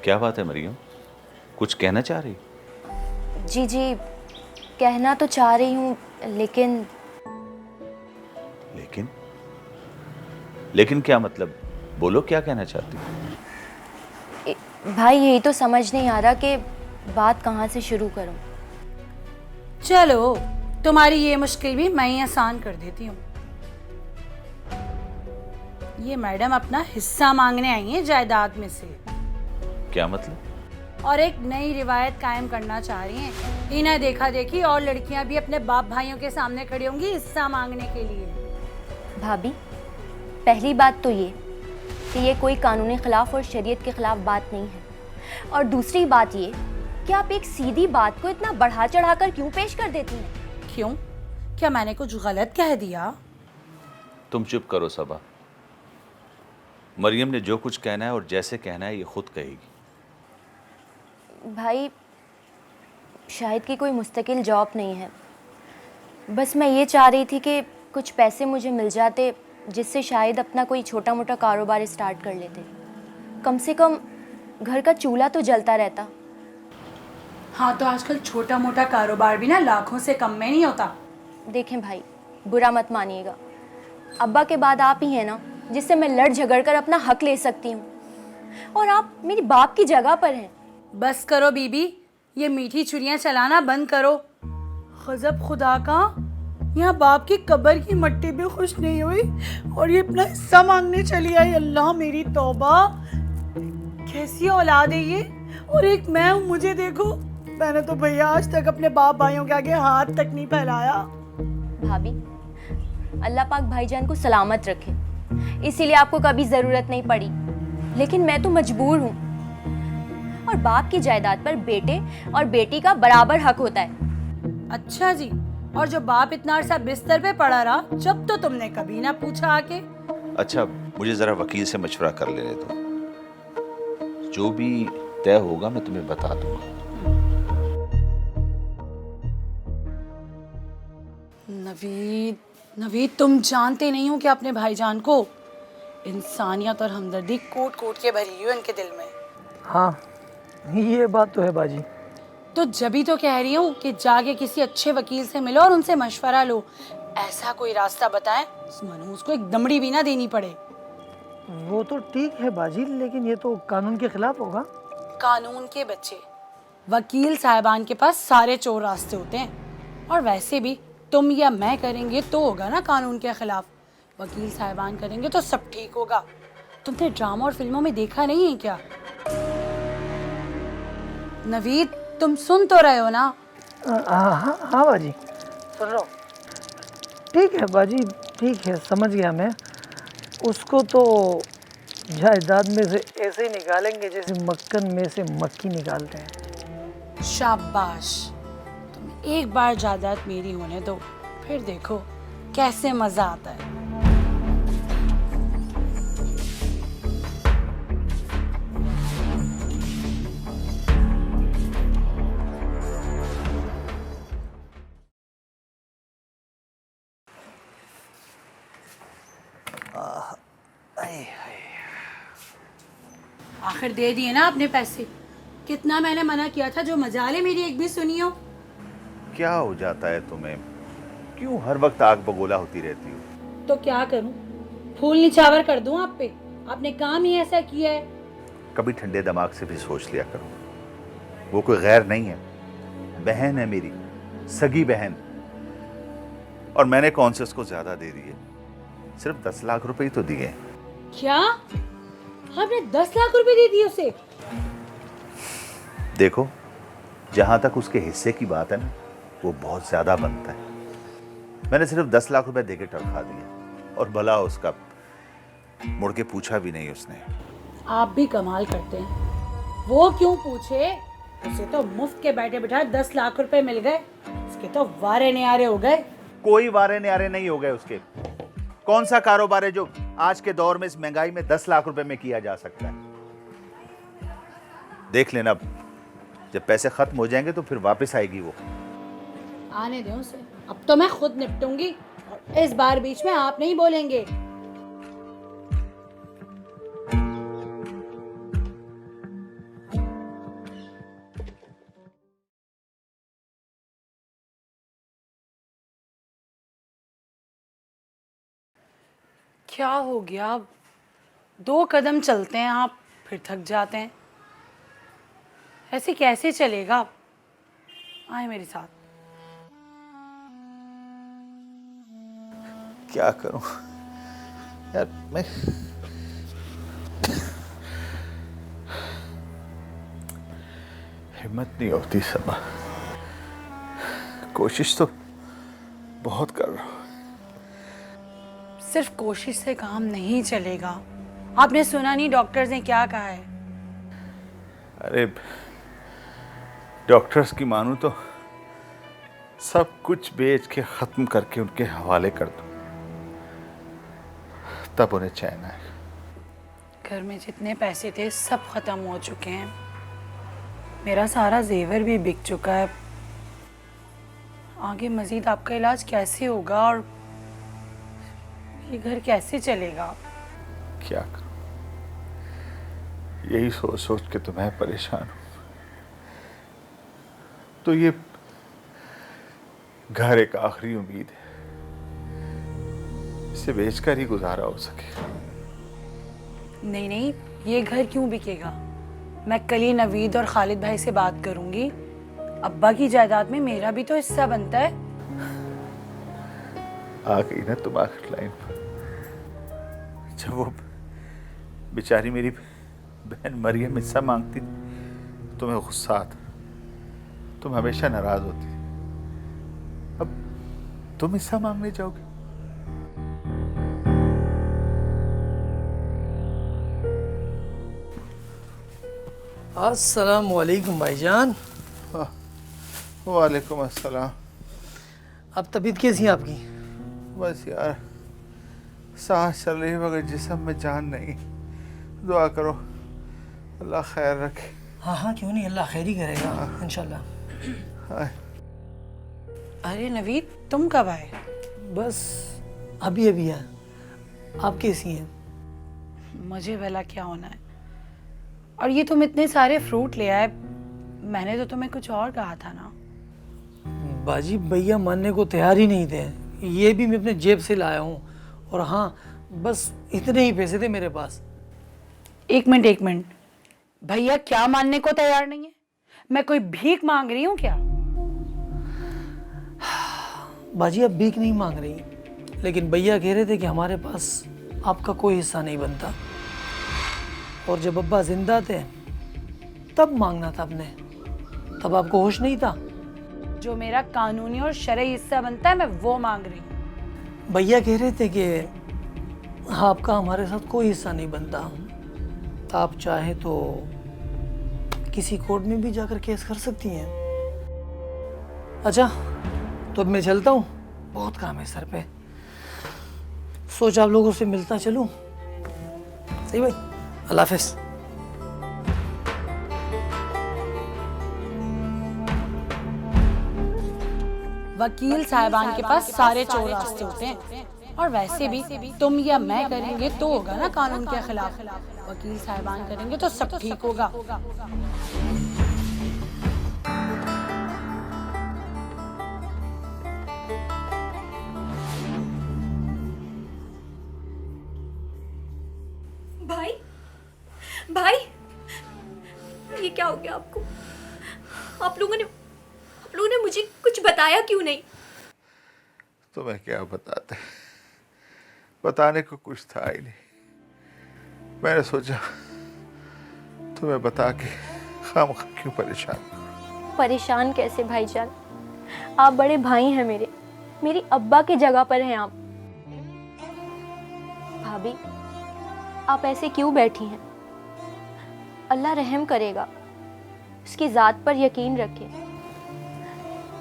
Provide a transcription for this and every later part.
क्या बात है मरियम, कुछ कहना चाह रही? जी जी, कहना तो चाह रही हूँ, लेकिन लेकिन लेकिन क्या मतलब? बोलो, क्या कहना चाहती हो? भाई यही तो समझ नहीं आ रहा कि बात कहाँ से शुरू करूँ। चलो, तुम्हारी ये मुश्किल भी मैं ही आसान कर देती हूँ। ये मैडम अपना हिस्सा मांगने आई हैं जायदाद में से, क्या मतलब? और एक नई रिवायत कायम करना चाह रही हैं। इन्हें देखा देखी और लड़कियां भी अपने बाप भाइयों के सामने खड़ी होंगी हिस्सा मांगने के लिए। भाभी, पहली बात तो ये कि ये कोई कानूनी खिलाफ और शरीयत के खिलाफ बात नहीं है, और दूसरी बात ये कि आप एक सीधी बात को इतना बढ़ा चढ़ाकर क्यों पेश कर देती हैं? क्यों? क्या मैंने कुछ गलत कह दिया? तुम चुप करो सबा। मरियम ने जो कुछ कहना है और जैसे कहना है ये खुद कहेगी। भाई, शाहिद की कोई मुस्तकिल जॉब नहीं है। बस मैं ये चाह रही थी कि कुछ पैसे मुझे मिल जाते जिससे शायद अपना कोई छोटा मोटा कारोबार स्टार्ट कर लेते। कम से कम घर का चूल्हा तो जलता रहता। हाँ, तो आजकल छोटा मोटा कारोबार भी ना लाखों से कम में नहीं होता। देखें भाई, बुरा मत मानिएगा, अब्बा के बाद आप ही हैं ना जिससे मैं लड़ झगड़ कर अपना हक ले सकती हूँ, और आप मेरी बाप की जगह पर हैं। बस करो बीबी, ये मीठी छुरियां चलाना बंद करो। गजब खुदा का, यहाँ बाप की कब्र की मट्टी भी खुश नहीं हुई और ये अपना हिस्सा मांगने चली आई। अल्लाह मेरी तौबा, कैसी औलाद है ये। और एक मैं हूँ, मुझे देखो, मैंने तो भैया आज तक अपने बाप भाइयों के आगे हाथ तक नहीं फैलाया। भाभी, अल्लाह पाक भाईजान को सलामत रखे, इसीलिए आपको कभी जरूरत नहीं पड़ी, लेकिन मैं तो मजबूर हूँ। और बाप की जायदाद पर बेटे और बेटी का बराबर हक होता है। अच्छा जी, और जो बाप इतना अरसा बिस्तर पे पड़ा रहा, जब तो तुमने कभी ना पूछा आके। अच्छा, मुझे जरा वकील से मशवरा कर लेने दो, जो भी तय होगा मैं तुम्हें बता दूंगा। नवीद, नवीद, तुम जानते नहीं हो कि अपने भाईजान को इंसानियत और हमदर्दी कोट कोट के भरी हुई उनके दिल में। हाँ, ये बात तो है बाजी। तो जभी तो कह रही हूँ कि जाके किसी अच्छे वकील से मिलो और उनसे मशवरा लो। ऐसा कोई रास्ता बताएं मनहूस को एक दमड़ी भी ना देनी पड़े। वो तो ठीक है बाजी, लेकिन ये तो कानून के खिलाफ होगा। कानून के बच्चे, वकील साहबान के पास सारे चोर रास्ते होते हैं। और वैसे भी तुम या मैं करेंगे तो होगा ना कानून के खिलाफ, वकील साहबान करेंगे तो सब ठीक होगा। तुमने ड्रामा और फिल्मों में देखा नहीं है क्या? नवीद, तुम सुन तो रहे हो ना? हाँ हाँ बाजी, सुन रहा हूँ। ठीक है बाजी, ठीक है, समझ गया मैं। उसको तो जायदाद में से ऐसे ही निकालेंगे जैसे मक्खन में से मक्खी निकालते हैं। शाबाश, तुम एक बार जायदाद मेरी होने दो, फिर देखो कैसे मजा आता है। आखिर दे दिए ना अपने पैसे। कितना मैंने मना किया था, जो मजाले मेरी एक भी सुनी हो। क्या हो जाता है तुम्हें? क्यों हर वक्त आग बगोला होती रहती हो? तो क्या करूं, फूल निछावर कर दूं आप पे? आपने काम ही ऐसा किया है। कभी ठंडे दिमाग से भी सोच लिया करो, वो कोई गैर नहीं है, बहन है मेरी, सगी बहन। और मैंने कौन से उसको ज्यादा दे दिए, सिर्फ 10 लाख रुपए ही तो दिए। क्या आपने 10 लाख रुपए दे दिए उसे? देखो, जहां तक उसके हिस्से की बात है ना, वो बहुत ज्यादा बनता है। मैंने सिर्फ 10 लाख रुपए देके टरखा दिया, और भला उसका मुड़ के पूछा भी नहीं उसने। आप भी कमाल करते हैं। वो क्यों पूछे, उसे तो मुफ्त के बैठे बिठाए 10 लाख रुपए मिल गए। इसके तो वारे न्यारे हो गए। कोई वारे न्यारे नहीं हो गए उसके। कौन सा कारोबार है जो आज के दौर में इस महंगाई में 10 लाख रुपए में किया जा सकता है? देख लेना, जब पैसे खत्म हो जाएंगे तो फिर वापस आएगी वो। आने दे उसे, अब तो मैं खुद निपटूंगी, और इस बार बीच में आप नहीं बोलेंगे। क्या हो गया? 2 कदम चलते हैं आप, फिर थक जाते हैं। ऐसे कैसे चलेगा? आए मेरे साथ। क्या करूं यार, मैं हिम्मत नहीं होती समा। कोशिश तो बहुत कर रहा हूं। सिर्फ कोशिश से काम नहीं चलेगा। आपने सुना नहीं डॉक्टर्स ने क्या कहा है? अरे डॉक्टर्स की मानूं तो सब कुछ बेच के खत्म करके उनके हवाले कर दूं, तब उन्हें चैन आएगा। घर में जितने पैसे थे सब खत्म हो चुके हैं। मेरा सारा जेवर भी बिक चुका है। आगे मजीद आपका इलाज कैसे होगा और ये घर कैसे चलेगा? क्या करूं, यही सोच सोच के तो मैं परेशान हूं। तो ये घर एक आखिरी उम्मीद है, इसे बेचकर ही गुजारा हो सके। नहीं नहीं, ये घर क्यों बिकेगा? मैं कल ही नवीद और खालिद भाई से बात करूंगी। अब्बा की जायदाद में मेरा भी तो हिस्सा बनता है। आ गई ना तुम आखिर लाइन पर। जब वो बेचारी मेरी बहन मरियम हिस्सा मांगती थी, तुम्हें गुस्सा आता, तुम हमेशा नाराज होती। अब तुम हिस्सा मांगने जाओगे? अस्सलाम वालेकुम भाईजान। वालेकुम अस्सलाम। अब तबीयत कैसी है आपकी? बस यार, सांस चल रही मगर जिस्म में जान नहीं। दुआ करो अल्लाह खैर रखे। हाँ हाँ, क्यों नहीं, अल्लाह खैर ही करेगा इंशाल्लाह। हाय। अरे नवीद, तुम कब आए? बस अभी अभी है। आप कैसी हैं? मुझे भला क्या होना है? और ये तुम इतने सारे फ्रूट ले आए, मैंने तो तुम्हें कुछ और कहा था ना। बाजी भैया मानने को तैयार ही नहीं थे। ये भी मैं अपने जेब से लाया हूँ। और हाँ, बस इतने ही पैसे थे मेरे पास। एक मिनट, भैया क्या मानने को तैयार नहीं है? मैं कोई भीख मांग रही हूँ क्या? बाजी अब भीख नहीं मांग रही, लेकिन भैया कह रहे थे कि हमारे पास आपका कोई हिस्सा नहीं बनता, और जब अब्बा जिंदा थे तब मांगना था आपने। तब आपको होश नहीं था। जो मेरा कानूनी और शरई हिस्सा बनता है मैं वो मांग रही हूँ। भैया कह रहे थे कि आपका हमारे साथ कोई हिस्सा नहीं बनता। तो आप चाहे तो किसी कोर्ट में भी जाकर केस कर सकती हैं। अच्छा, तो अब मैं चलता हूँ, बहुत काम है सर पे। सोच आप लोगों से मिलता चलूँ। सही भाई, अल्लाह हाफिज़। वकील साहिबान के पास सारे चोर रास्ते होते हैं, और वैसे भी तुम या मैं करेंगे तो होगा ना कानून के खिलाफ। वकील साहिबान करेंगे तो सब ठीक होगा। भाई, भाई, ये क्या हो गया आपको? आप लोगों ने मुझे कुछ बताया क्यों नहीं? तुम्हें क्या बताते, बताने को कुछ था ही नहीं। मैंने सोचा तुम्हें बता के खामखा क्यों परेशान। परेशान कैसे भाईजान? आप बड़े भाई हैं मेरी अब्बा की जगह पर हैं आप। भाभी, आप ऐसे क्यों बैठी हैं? अल्लाह रहम करेगा, उसकी ज़ात पर यकीन रखें।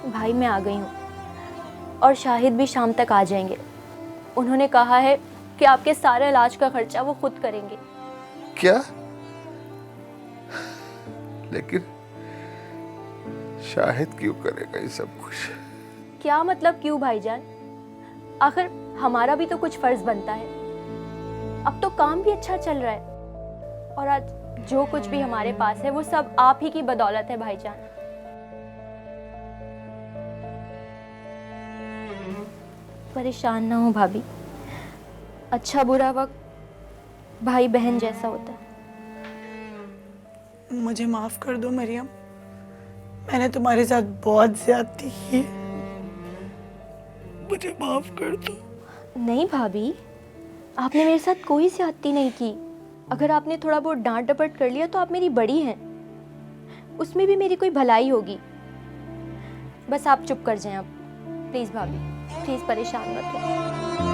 भाई, मैं आ गई हूँ और शाहिद भी शाम तक आ जाएंगे। उन्होंने कहा है कि आपके सारे इलाज का खर्चा वो खुद करेंगे। क्या? लेकिन शाहिद क्यों करेगा ये सब कुछ? क्या मतलब क्यों भाईजान? आखिर हमारा भी तो कुछ फर्ज बनता है। अब तो काम भी अच्छा चल रहा है, और आज जो कुछ भी हमारे पास है वो सब आप ही की बदौलत है भाईजान। परेशान ना हो भाभी, अच्छा बुरा वक्त भाई बहन जैसा होता है। मुझे माफ़ कर दो मरियम, मैंने तुम्हारे साथ बहुत ज्यादती की है, मुझे माफ़ कर दो। नहीं भाभी, आपने मेरे साथ कोई ज्यादती नहीं की। अगर आपने थोड़ा बहुत डांट डपट कर लिया तो आप मेरी बड़ी हैं, उसमें भी मेरी कोई भलाई होगी। बस आप चुप कर जाएं अब, प्लीज़ भाभी, प्लीज़ परेशान मत हो।